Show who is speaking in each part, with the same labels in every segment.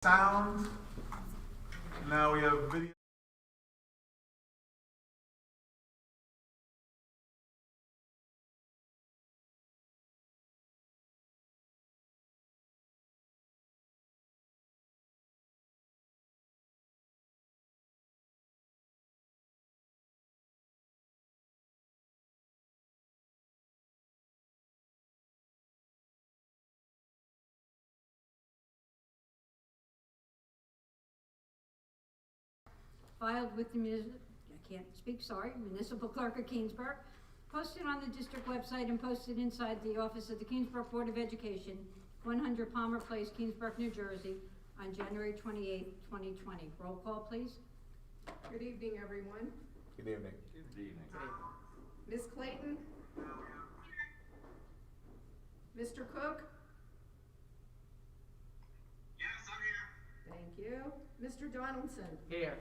Speaker 1: Sound. Now we have video.
Speaker 2: Filed with the municipal clerk of Keansburg, posted on the district website and posted inside the office of the Keansburg Board of Education, 100 Palmer Place, Keansburg, New Jersey, on January 28, 2020. Roll call, please.
Speaker 3: Good evening, everyone.
Speaker 1: Good evening.
Speaker 4: Good evening.
Speaker 3: Ms. Clayton? Mr. Cook?
Speaker 5: Yes, I'm here.
Speaker 3: Thank you. Mr. Donaldson?
Speaker 6: Here.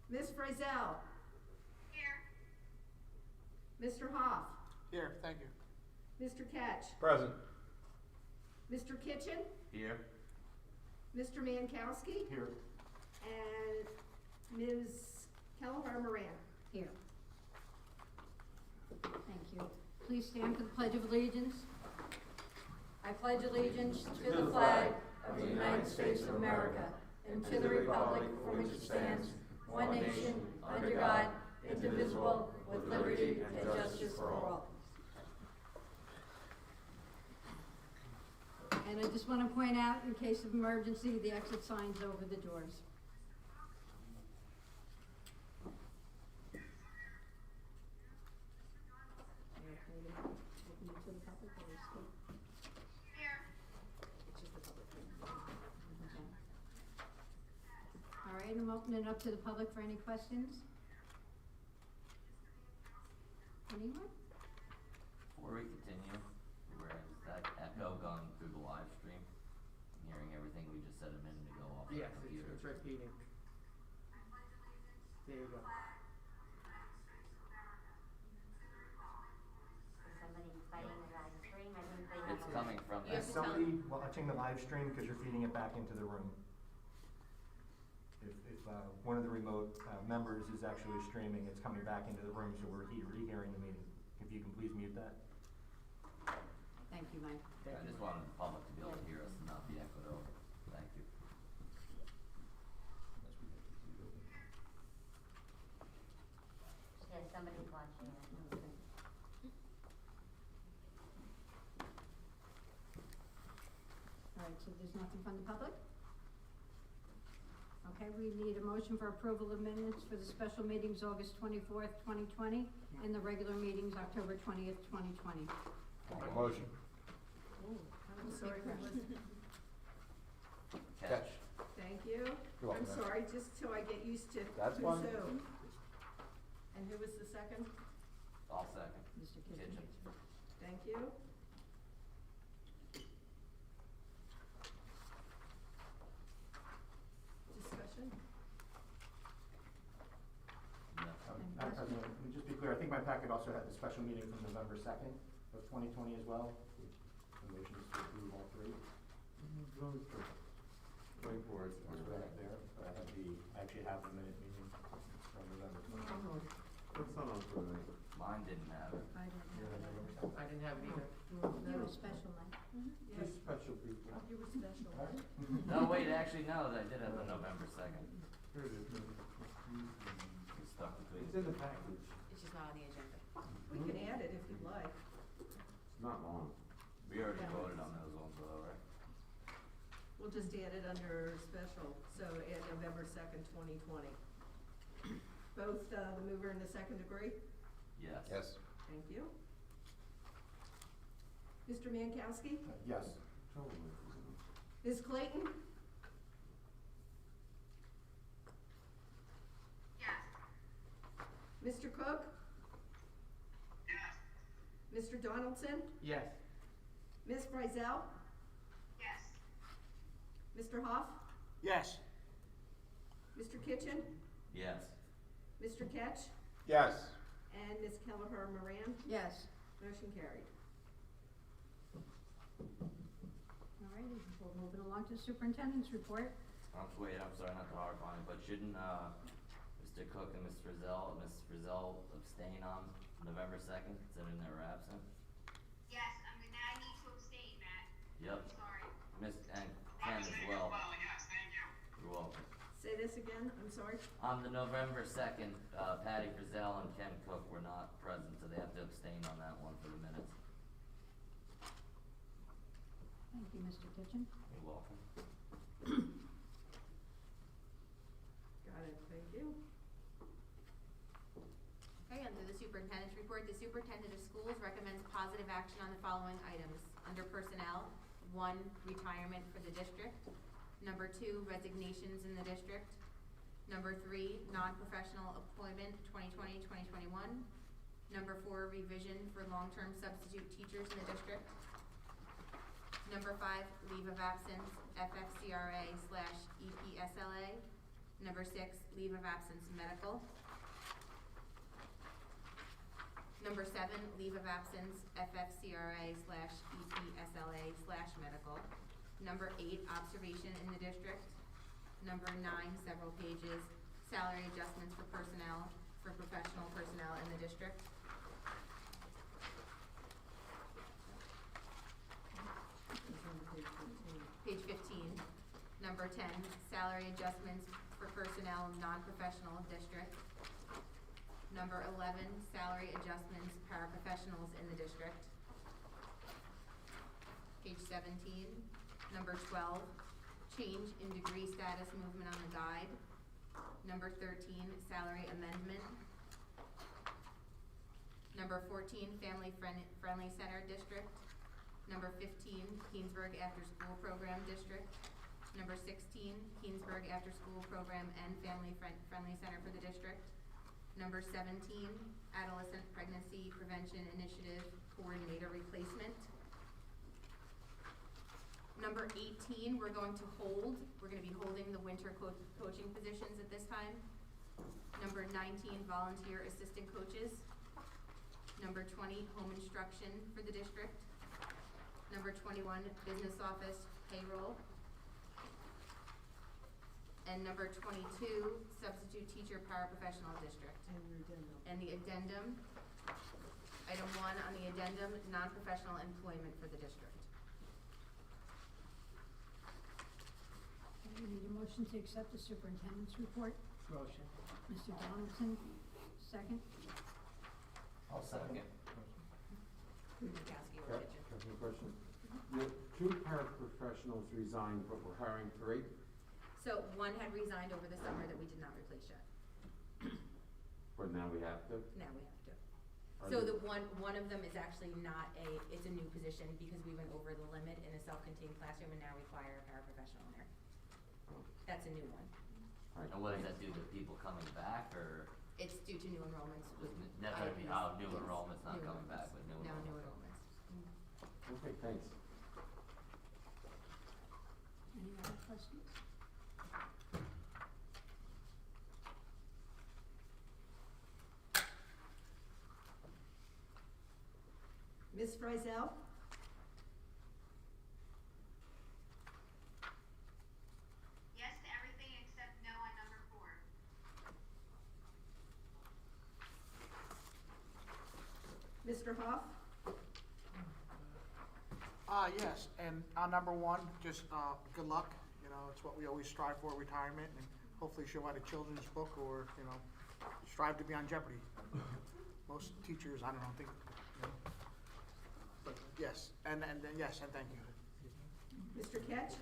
Speaker 3: Ms. Frizzell?
Speaker 5: Here.
Speaker 3: Mr. Hoff?
Speaker 6: Here, thank you.
Speaker 3: Mr. Ketch?
Speaker 1: Present.
Speaker 3: Mr. Kitchen?
Speaker 4: Here.
Speaker 3: Mr. Mankowski?
Speaker 1: Here.
Speaker 3: And Ms. Kelleher Moran?
Speaker 2: Here. Thank you. Please stand for the Pledge of Allegiance. I pledge allegiance to the flag of the United States of America and to the republic for which it stands, one nation, under God, indivisible, with liberty and justice for all. And I just want to point out, in case of emergency, the exit signs over the doors. All right, I'm opening it up to the public for any questions. Anyone?
Speaker 4: Before we continue, whereas that echo going through the live stream, hearing everything we just said a minute ago off
Speaker 6: Yes,
Speaker 4: the computer.
Speaker 6: it's repeating. There you go.
Speaker 7: Somebody fighting the live stream, I think they have.
Speaker 4: It's coming from
Speaker 3: You
Speaker 4: that.
Speaker 3: have to
Speaker 8: Somebody watching the live stream because you're feeding it back into the room. If one of the remote members is actually streaming, it's coming back into the room, so we're re-hearing the meeting. If you can please mute that.
Speaker 2: Thank you, Mike.
Speaker 4: I just wanted the public to be able to hear us and not be echoed over. Thank you.
Speaker 7: Yeah, somebody's watching it.
Speaker 2: All right, so there's nothing from the public? Okay, we need a motion for approval of minutes for the special meetings August 24th, 2020, and the regular meetings October 20th, 2020.
Speaker 1: Motion.
Speaker 3: I'm sorry, who was it?
Speaker 4: Catch.
Speaker 3: Thank you.
Speaker 1: You're
Speaker 3: I'm
Speaker 1: welcome.
Speaker 3: sorry, just till I get used to
Speaker 1: That's
Speaker 3: who's
Speaker 1: fine.
Speaker 3: who. And who was the second?
Speaker 4: I'll second.
Speaker 2: Mr. Kitchen.
Speaker 4: Kitchen.
Speaker 3: Thank you. Discussion?
Speaker 4: No.
Speaker 8: Madam President, let me just be clear, I think my packet also had the special meeting from November 2nd of 2020 as well. The motions to approve all three.
Speaker 1: Going forward.
Speaker 8: That's what I have there, but I actually have the minute meeting from November 20th.
Speaker 1: What's on for tonight?
Speaker 4: Mine didn't have it.
Speaker 2: I don't
Speaker 8: You're on
Speaker 2: have
Speaker 8: November
Speaker 2: that.
Speaker 8: 2nd?
Speaker 6: I didn't have it either.
Speaker 2: You were special, Mike.
Speaker 3: Yeah,
Speaker 1: special people.
Speaker 3: you were special.
Speaker 8: All right.
Speaker 4: No, wait, actually, no, I did have the November 2nd.
Speaker 1: Here it is.
Speaker 4: It's stuck between.
Speaker 1: It's in the package.
Speaker 7: It's just not on the agenda.
Speaker 3: We can add it if you'd like.
Speaker 1: It's not long.
Speaker 4: We already voted on those ones though, right?
Speaker 3: We'll just add it under special, so add November 2nd, 2020. Both the mover and the second agree?
Speaker 4: Yes.
Speaker 1: Yes.
Speaker 3: Thank you. Mr. Mankowski?
Speaker 8: Yes.
Speaker 3: Ms. Clayton?
Speaker 5: Yes.
Speaker 3: Mr. Cook?
Speaker 5: Yes.
Speaker 3: Mr. Donaldson?
Speaker 6: Yes.
Speaker 3: Ms. Frizzell?
Speaker 5: Yes.
Speaker 3: Mr. Hoff?
Speaker 6: Yes.
Speaker 3: Mr. Kitchen?
Speaker 4: Yes.
Speaker 3: Mr. Ketch?
Speaker 1: Yes.
Speaker 3: And Ms. Kelleher Moran?
Speaker 2: Yes.
Speaker 3: Motion carried.
Speaker 2: All righty, we're moving along to superintendent's report.
Speaker 4: Wait, I'm sorry, not to harp on it, but shouldn't, Mr. Cook and Ms. Frizzell abstain on November second, considering they were absent?
Speaker 5: Yes, I need to abstain, Matt.
Speaker 4: Yep.
Speaker 5: I'm sorry.
Speaker 4: And Ken as well.
Speaker 5: Yes, thank you.
Speaker 4: You're welcome.
Speaker 3: Say this again, I'm sorry.
Speaker 4: On the November second, Patty Frizzell and Ken Cook were not present, so they have to abstain on that one for the minutes.
Speaker 2: Thank you, Mr. Kitchen.
Speaker 4: You're welcome.
Speaker 3: Got it, thank you.
Speaker 7: Okay, under the superintendent's report, the superintendent of schools recommends positive action on the following items. Under personnel, 1, retirement for the district. Number 2, resignations in the district. Number 3, non-professional employment 2020-2021. Number 4, revision for long-term substitute teachers in the district. Number 5, leave of absence, FFCRA/EPSLA. Number 6, leave of absence, medical. Number 7, leave of absence, FFCRA/EPSLA/medical. Number 8, observation in the district. Number 9, several pages, salary adjustments for personnel, for professional personnel in the district.
Speaker 3: It's on page 15.
Speaker 7: Page 15. Number 10, salary adjustments for personnel, non-professional district. Number 11, salary adjustments, paraprofessionals in the district. Page 17. Number 12, change in degree status movement on the guide. Number 13, salary amendment. Number 14, family friendly center district. Number 15, Keansburg after school program district. Number 16, Keansburg after school program and family friendly center for the district. Number 17, adolescent pregnancy prevention initiative coordinator replacement. Number 18, we're going to hold. We're going to be holding the winter coaching positions at this time. Number 19, volunteer assistant coaches. Number 20, home instruction for the district. Number 21, business office payroll. And number 22, substitute teacher paraprofessional district.
Speaker 3: And your addendum.
Speaker 7: And the addendum, item 1 on the addendum, non-professional employment for the district.
Speaker 2: We need a motion to accept the superintendent's report.
Speaker 6: Motion.
Speaker 2: Mr. Donaldson, second.
Speaker 4: I'll second.
Speaker 7: Kuzikowski or Kitchen.
Speaker 1: Question, question. The 2 paraprofessionals resigned, but we're hiring 3?
Speaker 7: So 1 had resigned over the summer that we did not replace yet.
Speaker 1: But now we have to?
Speaker 7: Now we have to.
Speaker 1: Are
Speaker 7: So
Speaker 1: you-
Speaker 7: the one of them is actually not it's a new position because we went over the limit in a self-contained classroom and now require a paraprofessional in there. That's a new one.
Speaker 1: All right,
Speaker 4: And what does
Speaker 1: thanks.
Speaker 4: that do to people coming back, or
Speaker 7: It's due to new enrollments.
Speaker 4: was never gonna be, new
Speaker 7: Yes,
Speaker 4: enrollment's not
Speaker 7: new
Speaker 4: coming back,
Speaker 7: enrollments.
Speaker 4: but new
Speaker 7: No, new
Speaker 4: enrollment.
Speaker 7: enrollments.
Speaker 1: Okay, thanks.
Speaker 2: Any other questions?
Speaker 3: Ms. Frizzell?
Speaker 5: Yes to everything except no on number 4.
Speaker 3: Mr. Hoff?
Speaker 6: Yes, and on number 1, just, good luck, you know, it's what we always strive for, retirement, and hopefully she'll write a children's book or, you know, strive to be on Jeopardy. Most teachers, I don't know, think, you know, but yes, and yes, and thank you.
Speaker 3: Mr. Ketch?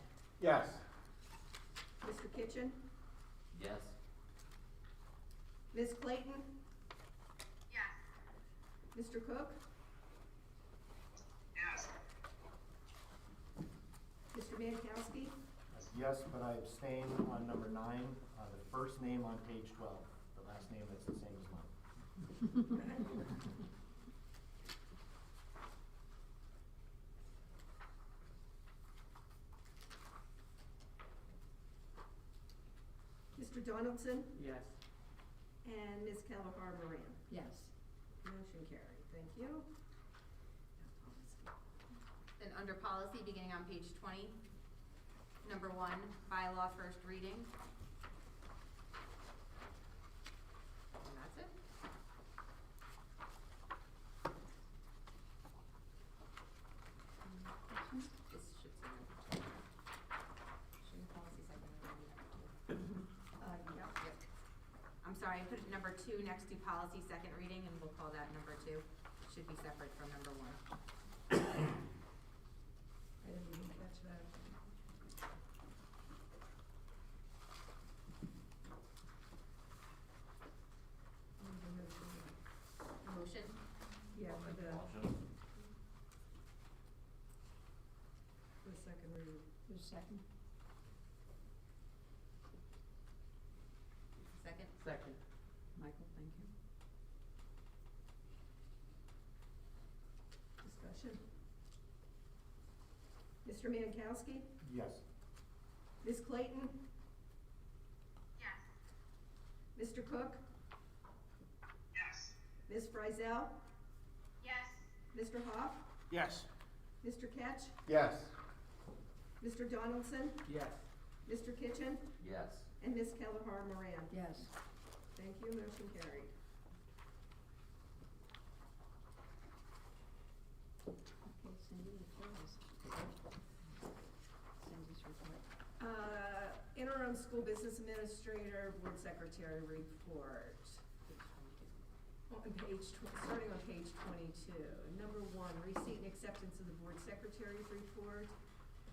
Speaker 1: Yes.
Speaker 3: Mr. Kitchen?
Speaker 4: Yes.
Speaker 3: Ms. Clayton?
Speaker 5: Yes.
Speaker 3: Mr. Cook?
Speaker 5: Yes.
Speaker 3: Mr. Mankowski?
Speaker 8: Yes, but I abstain on number 9, the first name on page 12, the last name that's the same as mine.
Speaker 3: Mr. Donaldson?
Speaker 6: Yes.
Speaker 3: And Ms. Cavahar Moran?
Speaker 2: Yes.
Speaker 3: Motion carried, thank you.
Speaker 7: Then under policy, beginning on page 20, number 1, bylaw first reading. And that's it. This should say number 2. Shouldn't policy second reading be number 2? Yep. I'm sorry, I put number 2 next to policy second reading, and we'll call that number 2. Should be separate from number 1.
Speaker 3: I didn't even catch that.
Speaker 7: Motion?
Speaker 3: Yeah, for the
Speaker 4: Motion.
Speaker 3: second reading.
Speaker 2: Who's second?
Speaker 7: Second?
Speaker 2: Second. Michael, thank you.
Speaker 3: Discussion. Mr. Mankowski?
Speaker 8: Yes.
Speaker 3: Ms. Clayton?
Speaker 5: Yes.
Speaker 3: Mr. Cook?
Speaker 5: Yes.
Speaker 3: Ms. Frysell?
Speaker 5: Yes.
Speaker 3: Mr. Hoff?
Speaker 6: Yes.
Speaker 3: Mr. Ketch?
Speaker 8: Yes.
Speaker 3: Mr. Donaldson?
Speaker 6: Yes.
Speaker 3: Mr. Kitchen?
Speaker 4: Yes.
Speaker 3: And Ms. Kelleher Moran?
Speaker 2: Yes.
Speaker 3: Thank you, motion carried.
Speaker 2: Okay, Cindy, it's yours. Cindy's report.
Speaker 3: Interim school business administrator, board secretary report. On page starting on page 22. Number 1, receipt and acceptance of the board secretary's report.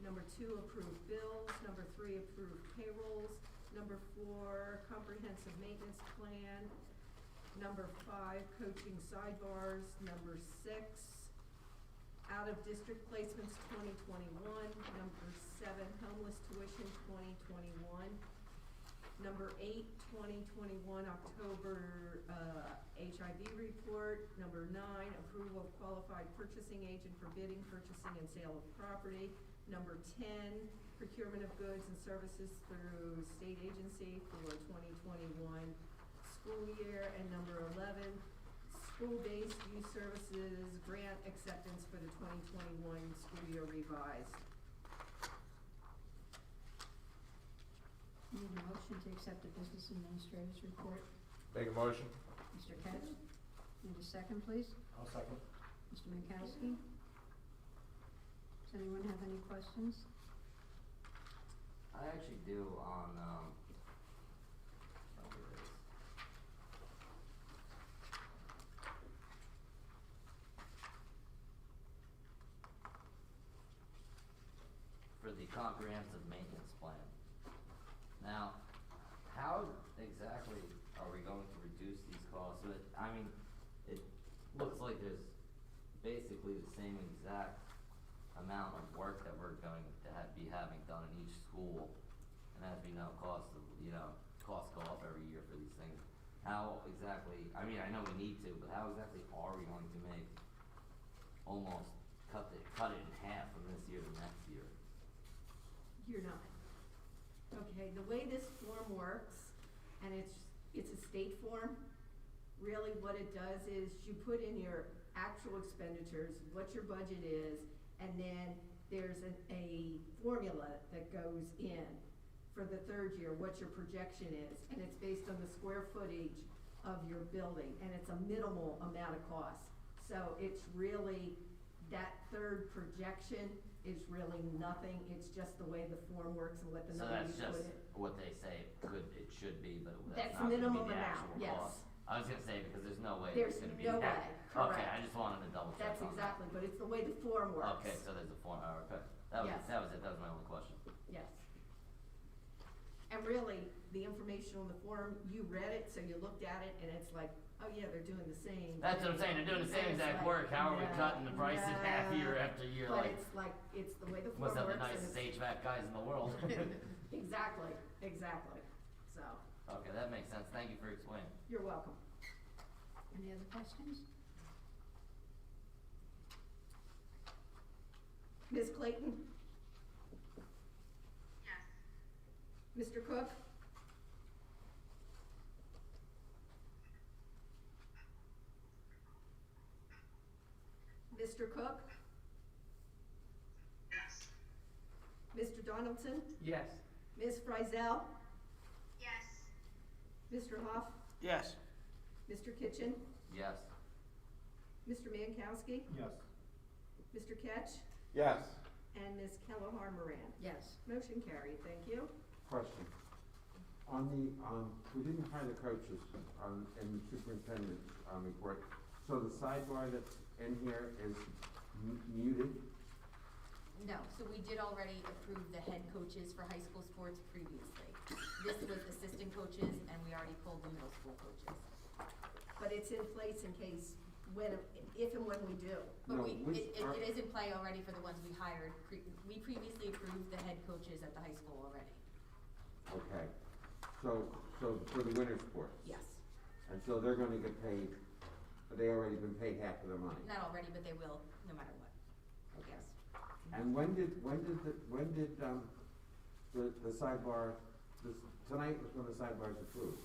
Speaker 3: Number 2, approved bills. Number 3, approved payrolls. Number 4, comprehensive maintenance plan. Number 5, coaching sidebars. Number 6, out-of-district placements 2021. Number 7, homeless tuition 2021. Number 8, 2021 October HIV report. Number 9, approval of qualified purchasing agent for bidding, purchasing, and sale of property. Number 10, procurement of goods and services through state agency for 2021 school year. And number 11, school-based youth services grant acceptance for the 2021 school year revised.
Speaker 2: Need a motion to accept the business administrator's report.
Speaker 9: Make a motion?
Speaker 2: Mr. Ketch? Need a second, please?
Speaker 8: I'll second.
Speaker 2: Mr. Mankowski? Does anyone have any questions?
Speaker 4: I actually do on, oh, here it is. For the comprehensive maintenance plan. Now, how exactly are we going to reduce these costs? I mean, it looks like there's basically the same exact amount of work that we're going to be having done in each school. And as we know, costs go up every year for these things. How exactly, I mean, I know we need to, but how exactly are we going to make almost cut it in half from this year to next year?
Speaker 3: You're not. Okay, the way this form works, and it's a state form, really what it does is you put in your actual expenditures, what your budget is, and then there's a formula that goes in for the third year, what your projection is, and it's based on the square footage of your building, and it's a minimal amount of cost. So it's really, that third projection is really nothing, it's just the way the form works and what the
Speaker 4: So
Speaker 3: number
Speaker 4: that's
Speaker 3: you put
Speaker 4: just
Speaker 3: in.
Speaker 4: what they say it should be, but
Speaker 3: That's
Speaker 4: that's not gonna be
Speaker 3: minimum
Speaker 4: the
Speaker 3: amount,
Speaker 4: actual
Speaker 3: yes.
Speaker 4: cost. I was gonna say, because there's no way
Speaker 3: There's
Speaker 4: it's gonna be
Speaker 3: no
Speaker 4: that.
Speaker 3: way, correct.
Speaker 4: Okay, I just wanted to double check
Speaker 3: That's
Speaker 4: on that.
Speaker 3: exactly, but it's the way the form works.
Speaker 4: Okay, so there's a form, oh, okay. That was
Speaker 3: Yes.
Speaker 4: it, that was my only question.
Speaker 3: Yes. And really, the information on the form, you read it, so you looked at it, and it's like, oh yeah, they're doing the same.
Speaker 4: That's what I'm saying, they're doing the same
Speaker 3: And it's
Speaker 4: exact
Speaker 3: like,
Speaker 4: work, how are we
Speaker 3: no,
Speaker 4: cutting the price in half
Speaker 3: no.
Speaker 4: year after year,
Speaker 3: But
Speaker 4: like,
Speaker 3: it's like, it's the way the form
Speaker 4: must have
Speaker 3: works.
Speaker 4: the
Speaker 3: and
Speaker 4: nicest
Speaker 3: it's-
Speaker 4: HVAC guys in the world.
Speaker 3: Exactly, exactly. So,
Speaker 4: Okay, that makes sense, thank you for explaining.
Speaker 3: you're welcome.
Speaker 2: Any other questions?
Speaker 3: Ms. Clayton?
Speaker 5: Yes.
Speaker 3: Mr. Cook? Mr. Cook? Donaldson,
Speaker 9: Yes.
Speaker 3: Ms. Frysell,
Speaker 5: Yes.
Speaker 3: Mr. Hoff,
Speaker 6: Yes.
Speaker 3: Mr. Kitchen,
Speaker 4: Yes.
Speaker 3: Mr. Mankowski,
Speaker 8: Yes.
Speaker 3: Mr. Ketch,
Speaker 1: Yes.
Speaker 3: and Ms. Kelleher Moran.
Speaker 2: Yes.
Speaker 3: Motion carried, thank you.
Speaker 1: Question. On the, we didn't hire the coaches, in the superintendent's, report, so the sidebar that's in here is muted?
Speaker 7: No, so we did already approve the head coaches for high school sports previously. This was assistant coaches, and we already pulled the middle school coaches.
Speaker 3: But it's in place in case, if and when we do.
Speaker 7: But
Speaker 1: No,
Speaker 7: we,
Speaker 1: which
Speaker 7: it
Speaker 1: are-
Speaker 7: is in play already for the ones we hired. We previously approved the head coaches at the high school already.
Speaker 1: Okay, so for the winter sports?
Speaker 7: Yes.
Speaker 1: And so they're gonna get paid, but they already been paid half of their money?
Speaker 7: Not already, but they will, no matter what.
Speaker 1: Okay.
Speaker 7: Yes.
Speaker 1: And when did the sidebar, tonight was when the sidebar's approved?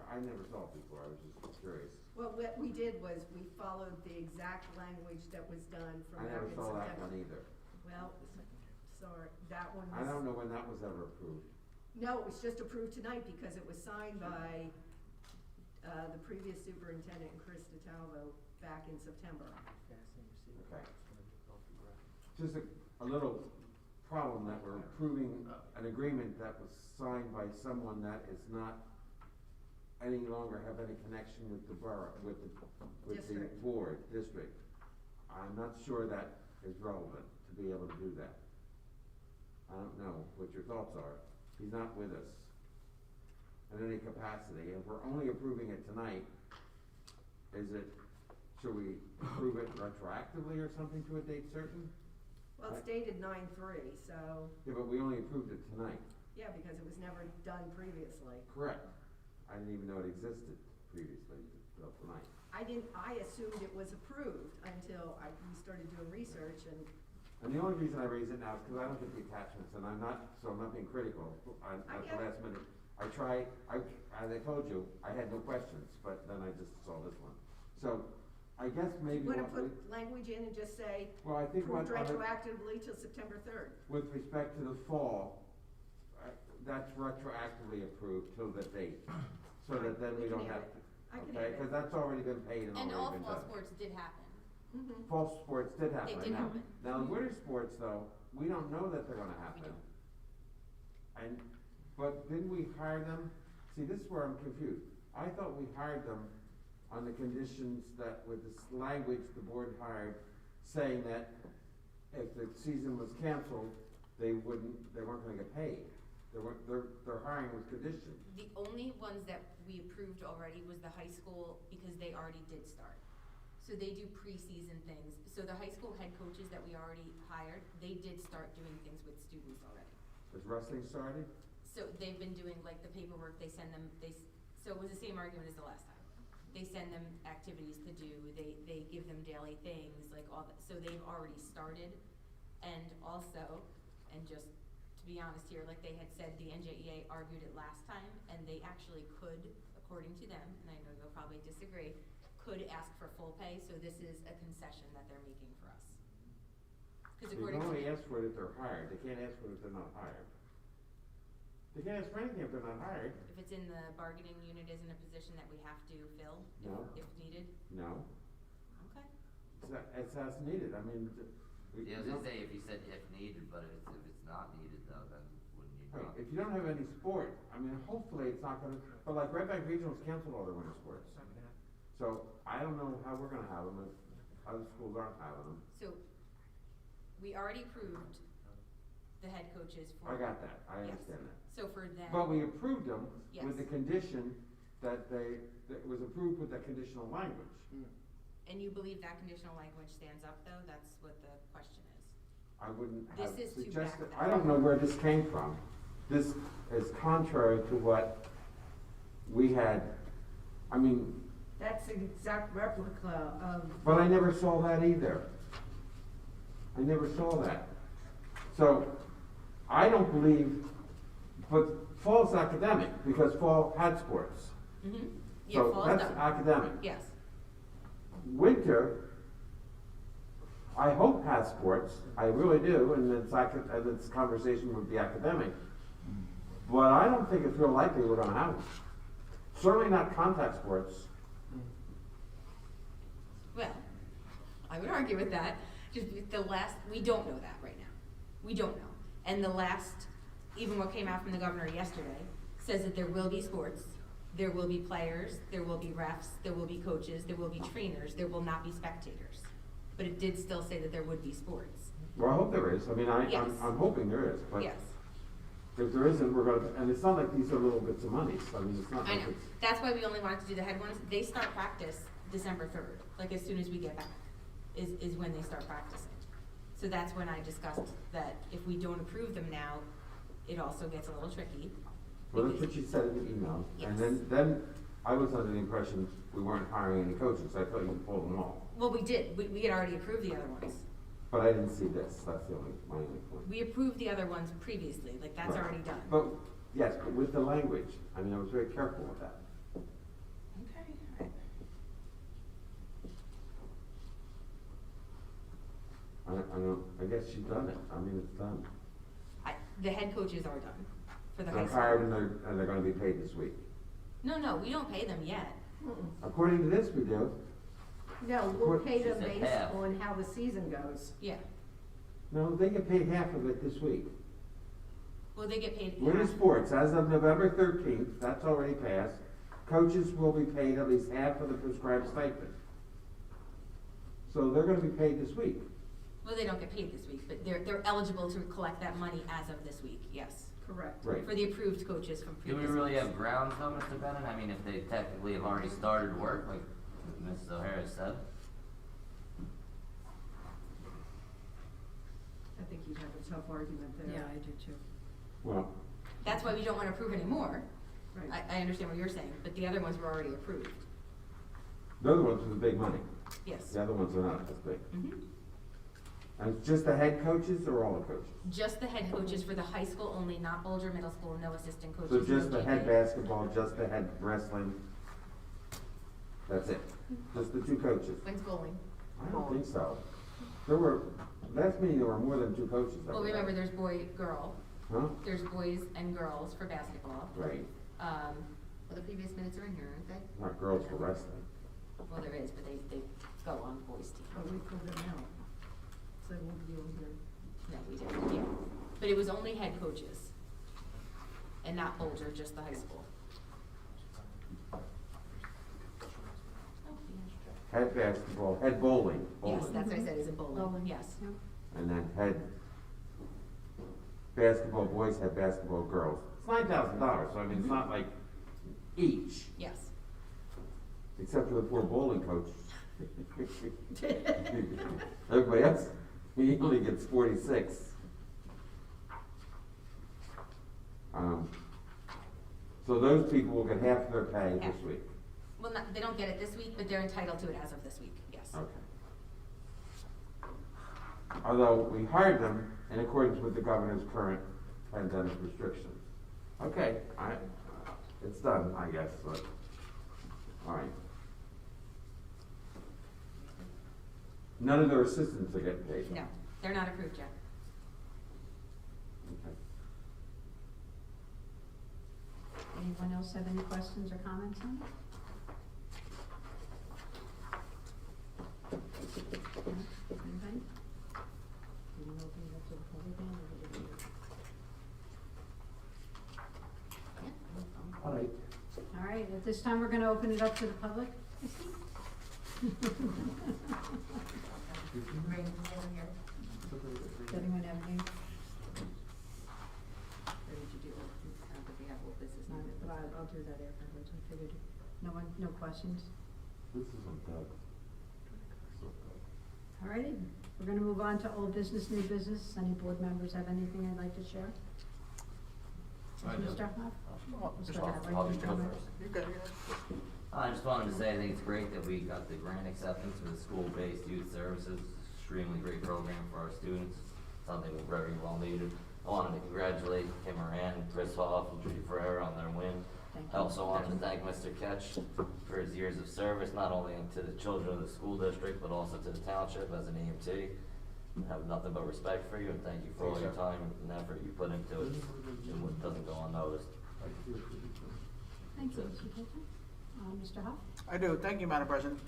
Speaker 1: I never saw it before, I was just curious.
Speaker 3: Well, what we did was we followed the exact language that was done
Speaker 1: I
Speaker 3: from back
Speaker 1: never
Speaker 3: in
Speaker 1: saw that
Speaker 3: September.
Speaker 1: one either.
Speaker 3: Well, sorry, that one was.
Speaker 1: I don't know when that was ever approved.
Speaker 3: No, it was just approved tonight because it was signed by, the previous superintendent, Chris DeTalvo, back in September.
Speaker 1: Okay. Just a little problem that we're approving an agreement that was signed by someone that is not any longer have any connection with the borough, with the
Speaker 3: District.
Speaker 1: board, district. I'm not sure that is relevant to be able to do that. I don't know what your thoughts are. He's not with us in any capacity, and we're only approving it tonight. Should we approve it retroactively or something to a date certain?
Speaker 3: Well, it's dated 9/3, so,
Speaker 1: Yeah, but we only approved it tonight.
Speaker 3: yeah, because it was never done previously.
Speaker 1: Correct. I didn't even know it existed previously, until tonight.
Speaker 3: I assumed it was approved until we started doing research and,
Speaker 1: And the only reason I raise it now is because I don't get the attachments, and I'm not being critical at
Speaker 3: I
Speaker 1: the
Speaker 3: get it.
Speaker 1: last minute. As I told you, I had no questions, but then I just saw this one. So, I guess maybe
Speaker 3: you wanna
Speaker 1: what we,
Speaker 3: put language in and just say,
Speaker 1: well, I think what,
Speaker 3: approved retroactively till September 3rd.
Speaker 1: with respect to the fall, that's retroactively approved till the date, so that then we
Speaker 3: We can
Speaker 1: don't
Speaker 3: add
Speaker 1: have
Speaker 3: it.
Speaker 1: to,
Speaker 3: I can
Speaker 1: okay,
Speaker 3: add it.
Speaker 1: because that's already been paid and
Speaker 7: And
Speaker 1: already
Speaker 7: all
Speaker 1: been
Speaker 7: fall
Speaker 1: done.
Speaker 7: sports did happen.
Speaker 3: Mhm.
Speaker 1: Fall sports did happen.
Speaker 7: They did
Speaker 1: Now-
Speaker 7: happen.
Speaker 1: Now, winter sports though, we don't know that they're gonna happen.
Speaker 7: don't.
Speaker 1: But didn't we hire them? See, this is where I'm confused. I thought we hired them on the conditions that with this language the board hired, saying that if the season was canceled, they weren't gonna get paid. Their hiring was conditioned.
Speaker 7: The only ones that we approved already was the high school, because they already did start. So they do preseason things. So the high school head coaches that we already hired, they did start doing things with students already.
Speaker 1: Has wrestling started?
Speaker 7: So they've been doing like the paperwork, they send them, so it was the same argument as the last time. They send them activities to do, they give them daily things, like all that, so they've already started. And also, and just to be honest here, like they had said, the NJEA argued it last time, and they actually could, according to them, and I know you'll probably disagree, could ask for full pay, so this is a concession that they're making for us. Cause
Speaker 1: They
Speaker 7: according
Speaker 1: can
Speaker 7: to
Speaker 1: only
Speaker 7: them,
Speaker 1: ask for it if they're hired. They can't ask for it if they're not hired. They can't ask for anything if they're not hired.
Speaker 7: if it's in the bargaining unit, isn't a position that we have to fill
Speaker 1: No.
Speaker 7: if needed?
Speaker 1: No,
Speaker 7: Okay.
Speaker 1: it's as needed. I mean,
Speaker 4: Yeah, I was gonna say, if you said if needed, but if it's not needed though, then wouldn't you
Speaker 1: Right,
Speaker 4: not?
Speaker 1: if you don't have any sport, I mean, hopefully it's not gonna, but like Red Bank Regional's canceled all their winter sports. So I don't know how we're gonna have them if other schools aren't having them.
Speaker 7: So, we already approved the head coaches for.
Speaker 1: I got that, I
Speaker 7: Yes.
Speaker 1: understand that.
Speaker 7: So for them.
Speaker 1: But we approved them
Speaker 7: Yes.
Speaker 1: with the condition that that it was approved with the conditional language.
Speaker 7: And you believe that conditional language stands up though? That's what the question is.
Speaker 1: I wouldn't
Speaker 7: This
Speaker 1: have
Speaker 7: is to
Speaker 1: suggested,
Speaker 7: back
Speaker 1: I
Speaker 7: that
Speaker 1: don't
Speaker 7: up.
Speaker 1: know where this came from. This is contrary to what we had, I mean,
Speaker 3: That's an exact replica of.
Speaker 1: but I never saw that either. I never saw that. So, I don't believe, but fall's academic, because fall had sports.
Speaker 7: Mm-hmm. Yeah,
Speaker 1: So
Speaker 7: fall is
Speaker 1: that's
Speaker 7: done.
Speaker 1: academic.
Speaker 7: Yes.
Speaker 1: Winter, I hope passports, I really do, and it's conversation would be academic. But I don't think it's real likely we're gonna have them. Certainly not contact sports.
Speaker 7: Well, I would argue with that, just we don't know that right now. We don't know. And the last, even what came out from the governor yesterday, says that there will be sports, there will be players, there will be refs, there will be coaches, there will be trainers, there will not be spectators. But it did still say that there would be sports.
Speaker 1: Well, I hope there is. I mean,
Speaker 7: Yes.
Speaker 1: I'm hoping there is, but
Speaker 7: Yes,
Speaker 1: if there isn't, we're gonna, and it's not like these are little bits of money. I mean, it's not
Speaker 7: I
Speaker 1: like
Speaker 7: know.
Speaker 1: it's.
Speaker 7: That's why we only wanted to do the head ones. They start practice December 3rd, like as soon as we get back, is when they start practicing. So that's when I discussed that if we don't approve them now, it also gets a little tricky.
Speaker 1: Well, that's
Speaker 7: because-
Speaker 1: what you said in the email. And
Speaker 7: Yes.
Speaker 1: then I was under the impression we weren't hiring any coaches. I thought you pulled them all.
Speaker 7: Well, we did. We had already approved the other ones.
Speaker 1: But I didn't see this. That's my only point.
Speaker 7: We approved the other ones previously, like that's
Speaker 1: Right.
Speaker 7: already done.
Speaker 1: But, yes, but with the language, I mean, I was very careful with that.
Speaker 7: Okay,
Speaker 1: I guess you've done it. I mean, it's done.
Speaker 7: The head coaches are done for the high
Speaker 1: They're
Speaker 7: school.
Speaker 1: hired and they're gonna be paid this week.
Speaker 7: No, we don't pay them yet.
Speaker 1: According to this, we do.
Speaker 3: No, we'll pay them
Speaker 4: She said
Speaker 3: based
Speaker 4: half.
Speaker 3: on how the season goes.
Speaker 7: Yeah.
Speaker 1: No, they get paid half of it this week.
Speaker 7: Well, they get paid
Speaker 1: Winter
Speaker 7: half.
Speaker 1: sports, as of November 13th, that's already passed, coaches will be paid at least half of the prescribed stipend. So they're gonna be paid this week.
Speaker 7: Well, they don't get paid this week, but they're eligible to collect that money as of this week, yes.
Speaker 3: Correct.
Speaker 1: Right.
Speaker 7: For the approved coaches from
Speaker 4: Do
Speaker 7: previous
Speaker 4: we really
Speaker 7: weeks.
Speaker 4: have grounds though, Mr. Bennett? I mean, if they technically have already started work, like Mrs. O'Hara said.
Speaker 3: I think you'd have a tough argument there.
Speaker 2: Yeah, I do too.
Speaker 1: Well,
Speaker 7: That's why we don't wanna approve anymore.
Speaker 3: Right.
Speaker 7: I understand what you're saying, but the other ones were already approved.
Speaker 1: the other ones are the big money.
Speaker 7: Yes.
Speaker 1: The other ones are not as big.
Speaker 7: Mhm.
Speaker 1: And it's just the head coaches or all the coaches?
Speaker 7: Just the head coaches for the high school only, not Bolger Middle School, no assistant coaches.
Speaker 1: So
Speaker 7: no
Speaker 1: just the head
Speaker 7: JV.
Speaker 1: basketball, just the head wrestling? That's it? Just the two coaches?
Speaker 7: When's bowling?
Speaker 1: I don't think so. Last meeting, there were more than two coaches that
Speaker 7: Well,
Speaker 1: were there.
Speaker 7: remember, there's girl,
Speaker 1: Huh?
Speaker 7: there's boys and girls for basketball.
Speaker 1: Right,
Speaker 7: Well, the previous minutes are in here, aren't they?
Speaker 1: not girls for wrestling.
Speaker 7: Well, there is, but they go on boys' team.
Speaker 3: But we pulled them out. So they won't be on here.
Speaker 7: No, we didn't, yeah. But it was only head coaches. And not Bolger, just the high school. Oh, yeah.
Speaker 1: Head basketball, head bowling,
Speaker 7: Yes,
Speaker 1: bowling.
Speaker 7: that's what I said, is it bowling?
Speaker 2: Bowling.
Speaker 7: Yes.
Speaker 2: Yep.
Speaker 1: And then head basketball boys, head basketball girls. It's $9,000, so I mean, it's not like each,
Speaker 7: Yes.
Speaker 1: except for the poor bowling coach. Everybody else, he only gets 46. So those people will get half of their pay this
Speaker 7: Half.
Speaker 1: week.
Speaker 7: Well, not, they don't get it this week, but they're entitled to it as of this week, yes.
Speaker 1: Okay. Although we hired them in accordance with the governor's current pandemic restrictions. Okay, it's done, I guess, but, all right. None of their assistants are getting paid.
Speaker 7: No, they're not approved yet.
Speaker 1: Okay.
Speaker 2: Anyone else have any questions or comments on it? No? Anybody? Do you open it up to the public then, or do we-
Speaker 8: All right.
Speaker 2: All right, at this time, we're gonna open it up to the public. Christie? Does anyone have any?
Speaker 7: Or did you do, I don't think we have old business.
Speaker 2: No, but I'll do that afterwards, I figured. No questions?
Speaker 1: This isn't Doug.
Speaker 2: All righty, we're gonna move on to old business, new business. Any board members have anything they'd like to share?
Speaker 4: I do.
Speaker 2: Mr. Hoff?
Speaker 6: Oh,
Speaker 2: Mr.
Speaker 6: Mr.
Speaker 2: Hoff,
Speaker 4: I'll
Speaker 2: like
Speaker 4: just
Speaker 2: to
Speaker 4: go
Speaker 2: comment?
Speaker 4: first.
Speaker 6: You got it.
Speaker 4: I just wanted to say, I think it's great that we got the grant acceptance for the school-based youth services. Extremely great program for our students, something very well needed. I wanted to congratulate Kim Moran, Chris Hoff, and Judy Ferrer on their win.
Speaker 2: Thank
Speaker 4: I
Speaker 2: you.
Speaker 4: also wanted to thank Mr. Ketch for his years of service, not only to the children of the school district, but also to the township as an EMT. I have nothing but respect for you, and thank you for all your time and effort you put into it. It doesn't go unnoticed.
Speaker 2: Thank you, Mr. Kitchen. Mr. Huff?
Speaker 6: I do, thank you, Madam President.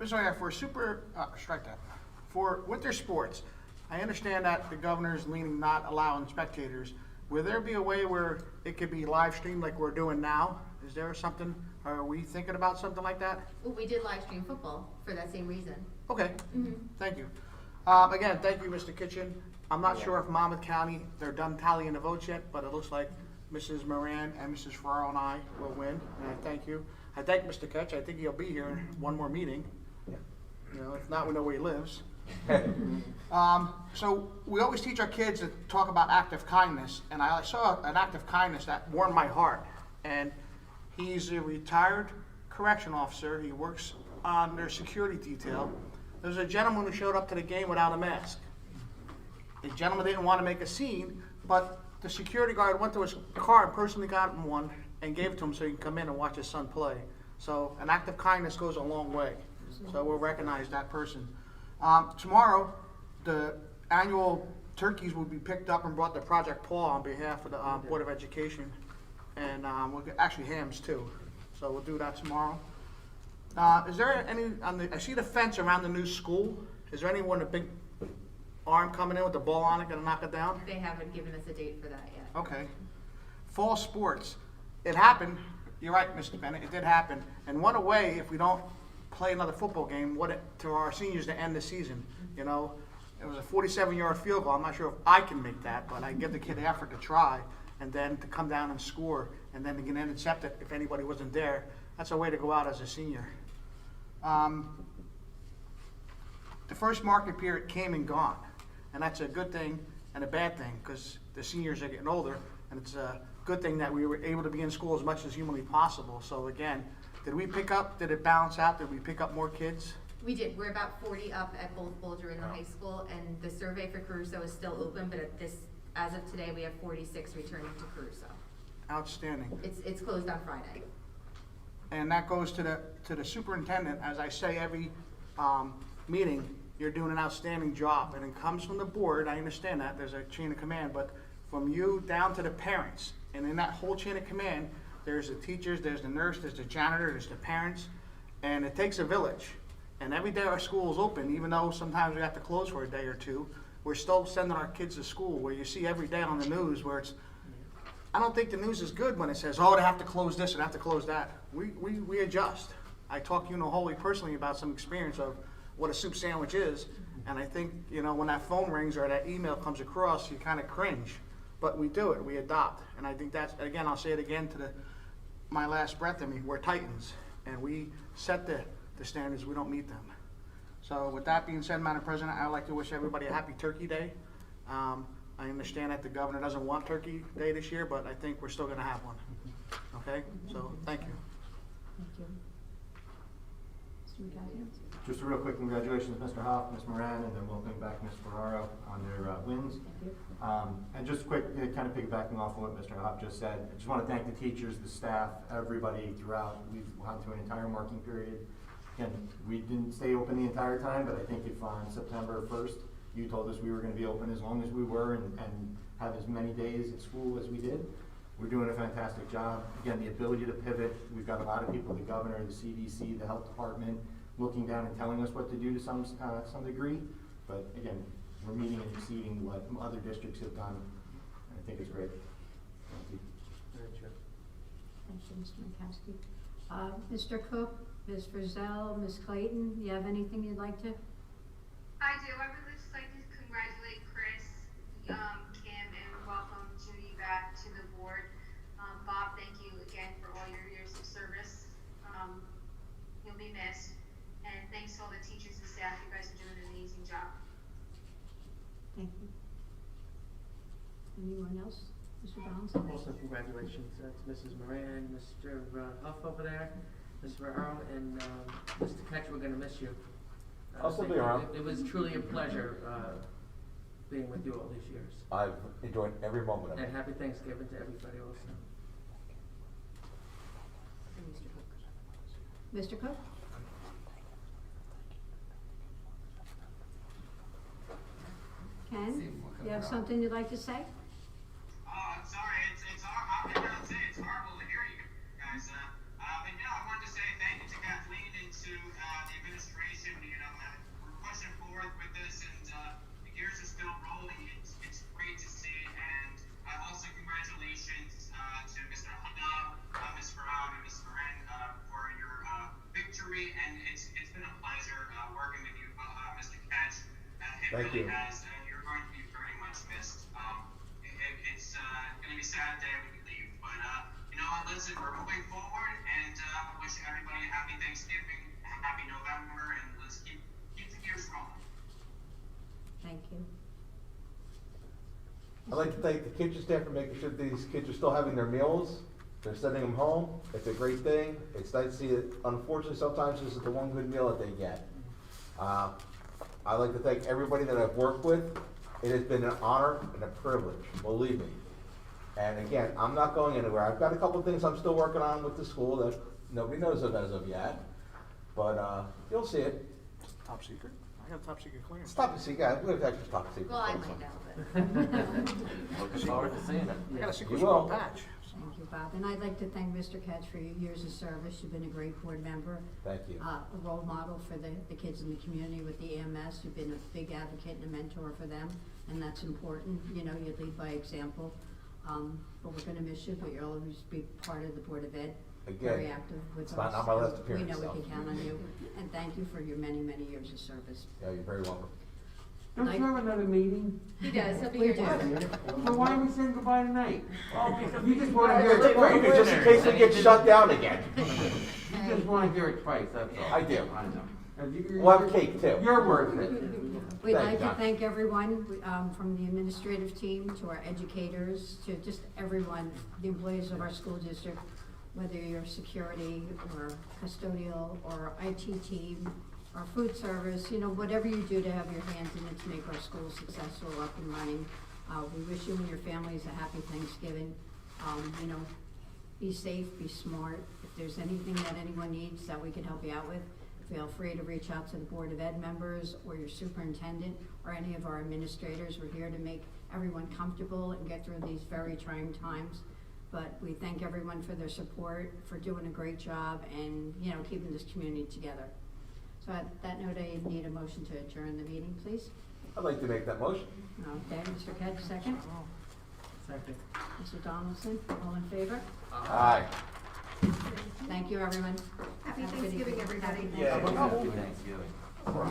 Speaker 6: Strike that. For winter sports, I understand that the governor is leaning not allowing spectators. Will there be a way where it could be live streamed like we're doing now? Is there something, are we thinking about something like that?
Speaker 7: Well, we did live stream football for that same reason.
Speaker 6: Okay,
Speaker 7: Mhm.
Speaker 6: thank you. Again, thank you, Mr. Kitchen. I'm not sure if Monmouth County, they're done tallying the votes yet, but it looks like Mrs. Moran and Mrs. Ferraro and I will win, and I thank you. I thank Mr. Ketch, I think he'll be here in one more meeting. You know, if not, we know where he lives. So we always teach our kids to talk about act of kindness, and I saw an act of kindness that warmed my heart. And he's a retired correction officer. He works on their security detail. There's a gentleman who showed up to the game without a mask. The gentleman didn't want to make a scene, but the security guard went to his car and personally got him one and gave it to him so he can come in and watch his son play. So an act of kindness goes a long way. So we'll recognize that person. Tomorrow, the annual turkeys will be picked up and brought to Project Paul on behalf of the Board of Education. And we'll get, actually hams too. So we'll do that tomorrow. Is there any, I see the fence around the new school. Is there anyone, a big arm coming in with the ball on it, gonna knock it down?
Speaker 7: They haven't given us a date for that yet.
Speaker 6: Okay. Fall sports. It happened. You're right, Mr. Bennett. It did happen. And what a way, if we don't play another football game, to our seniors to end the season. You know, it was a 47-yard field goal. I'm not sure if I can make that, but I give the kid effort to try, and then to come down and score, and then to get intercepted if anybody wasn't there. That's a way to go out as a senior. The first market period came and gone, and that's a good thing and a bad thing, because the seniors are getting older, and it's a good thing that we were able to be in school as much as humanly possible. So again, did it balance out? Did we pick up more kids?
Speaker 7: We did. We're about 40 up at both Boulder and the high school, and the survey for Caruso is still open, but as of today, we have 46 returning to Caruso.
Speaker 6: Outstanding.
Speaker 7: It's closed on Friday.
Speaker 6: And that goes to the superintendent. As I say every meeting, you're doing an outstanding job, and it comes from the board. I understand that there's a chain of command, but from you down to the parents, and in that whole chain of command, there's the teachers, there's the nurse, there's the janitor, there's the parents, and it takes a village. And every day our school is open, even though sometimes we have to close for a day or two, we're still sending our kids to school, where you see every day on the news where it's, I don't think the news is good when it says, oh, they have to close this and they have to close that. We adjust. I talked to Holy personally about some experience of what a soup sandwich is, and I think, when that phone rings or that email comes across, you kind of cringe. But we do it, we adopt. And I think that's, again, I'll say it again to my last breath in me, we're titans, and we set the standards, we don't meet them. So with that being said, Madam President, I would like to wish everybody a happy Turkey Day. I understand that the governor doesn't want Turkey Day this year, but I think we're still gonna have one. Okay, so thank you.
Speaker 2: Thank you. Mr. McCaskill?
Speaker 8: Just a real quick congratulations, Mr. Hoff, Ms. Moran, and then welcome back Ms. Ferraro on their wins.
Speaker 2: Thank you.
Speaker 8: And just quick, kind of piggybacking off of what Mr. Hoff just said, I just want to thank the teachers, the staff, everybody throughout. We've gone through an entire marking period. Again, we didn't stay open the entire time, but I think if on September 1st, you told us we were going to be open as long as we were and have as many days at school as we did. We're doing a fantastic job. Again, the ability to pivot. We've got a lot of people, the governor, the CDC, the health department, looking down and telling us what to do to some degree. But again, we're meeting and exceeding what other districts have done. And I think it's great. Thank you.
Speaker 2: Thank you, Mr. McCaskill. Mr. Cook, Ms. Frizzell, Ms. Clayton, you have anything you'd like to?
Speaker 5: I do. I would just like to congratulate Chris, Kim, and welcome Judy back to the board. Bob, thank you again for all your years of service. You'll be missed. And thanks to all the teachers and staff. You guys are doing an amazing job.
Speaker 2: Thank you. Anyone else? Mr. Bounds?
Speaker 9: Also, congratulations to Mrs. Moran, Mr. Huff over there, Ms. Ferraro, and Mr. Ketch, we're gonna miss you.
Speaker 10: I'll still be around.
Speaker 9: It was truly a pleasure being with you all these years.
Speaker 10: I've enjoyed every moment of it.
Speaker 9: And happy Thanksgiving to everybody also.
Speaker 2: Mr. Cook? Ken, you have something you'd like to say?
Speaker 10: I'm sorry, I'm gonna say it's horrible to hear you guys, but yeah, I wanted to say thank you to Kathleen and to, the administration, we're pushing forward with this and, the gears are still rolling, it's great to see, and, also congratulations, to Mr. Hanna, Ms. Farad, and Ms. Moran, for your, victory, and it's been a pleasure, working with you, Mr. Ketch. It
Speaker 8: Thank
Speaker 10: really
Speaker 8: you.
Speaker 10: has, you're going to be very much missed. It's gonna be a sad day when you leave, but listen, we're moving forward, and wish everybody a happy Thanksgiving, a happy November, and let's keep the gears rolling.
Speaker 2: Thank you.
Speaker 11: I'd like to thank the kitchen staff for making sure these kids are still having their meals. They're sending them home. It's a great thing. It's nice to see it. Unfortunately, sometimes this is the one good meal that they get. I'd like to thank everybody that I've worked with. It has been an honor and a privilege, believe me. And again, I'm not going anywhere. I've got a couple of things I'm still working on with the school that nobody knows of as of yet. But you'll see it.
Speaker 6: Top secret? I got a top secret clearance.
Speaker 11: It's top secret. We have extra top secret.
Speaker 7: Well, I might know, but.
Speaker 4: Looking forward to seeing it.
Speaker 6: I got a secret
Speaker 11: You will.
Speaker 6: squad patch.
Speaker 2: Thank you, Bob. And I'd like to thank Mr. Ketch for your years of service. You've been a great board member.
Speaker 11: Thank you.
Speaker 2: A role model for the kids in the community with the EMS. You've been a big advocate and a mentor for them, and that's important. You lead by example. But we're gonna miss you, but you'll always be part of the Board of Ed. Very
Speaker 11: Again,
Speaker 2: active with us.
Speaker 11: it's not on my last
Speaker 2: We
Speaker 11: appearance,
Speaker 2: know we
Speaker 11: so.
Speaker 2: can count on you, and thank you for your many, many years of service.
Speaker 11: Yeah, you're very welcome.
Speaker 1: Don't you have another meeting?
Speaker 7: He does, he'll be
Speaker 2: We
Speaker 7: here
Speaker 2: do.
Speaker 7: next week.
Speaker 1: So why are we saying goodbye tonight? You just wanna
Speaker 11: Right,
Speaker 1: hear it twice.
Speaker 11: just in case we get shut down again.
Speaker 1: You just wanna hear it twice, that's all.
Speaker 11: I do.
Speaker 1: I know. And
Speaker 11: We'll have cake too.
Speaker 1: You're worth it.
Speaker 2: We'd
Speaker 11: Thank
Speaker 2: like to
Speaker 11: you.
Speaker 2: thank everyone, from the administrative team to our educators, to just everyone, the employees of our school district, whether you're security or custodial or IT team or food service, whatever you do to have your hands in it to make our schools successful, up and running. We wish you and your families a happy Thanksgiving. Be safe, be smart. If there's anything that anyone needs that we can help you out with, feel free to reach out to the Board of Ed members or your superintendent or any of our administrators. We're here to make everyone comfortable and get through these very trying times. But we thank everyone for their support, for doing a great job and, keeping this community together. So at that note, I need a motion to adjourn the meeting, please.
Speaker 11: I'd like to make that motion.
Speaker 2: Okay, Mr. Ketch, second.
Speaker 9: Second.
Speaker 2: Mr. Donaldson, all in favor?
Speaker 11: Aye.
Speaker 2: Thank you, everyone.
Speaker 3: Happy
Speaker 2: Have a good
Speaker 3: Thanksgiving,
Speaker 2: evening.
Speaker 3: everybody.
Speaker 11: Yeah.
Speaker 4: Happy Thanksgiving.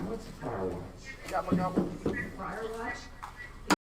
Speaker 1: What's the car wash?
Speaker 6: Gobble, gobble.
Speaker 3: Prior watch?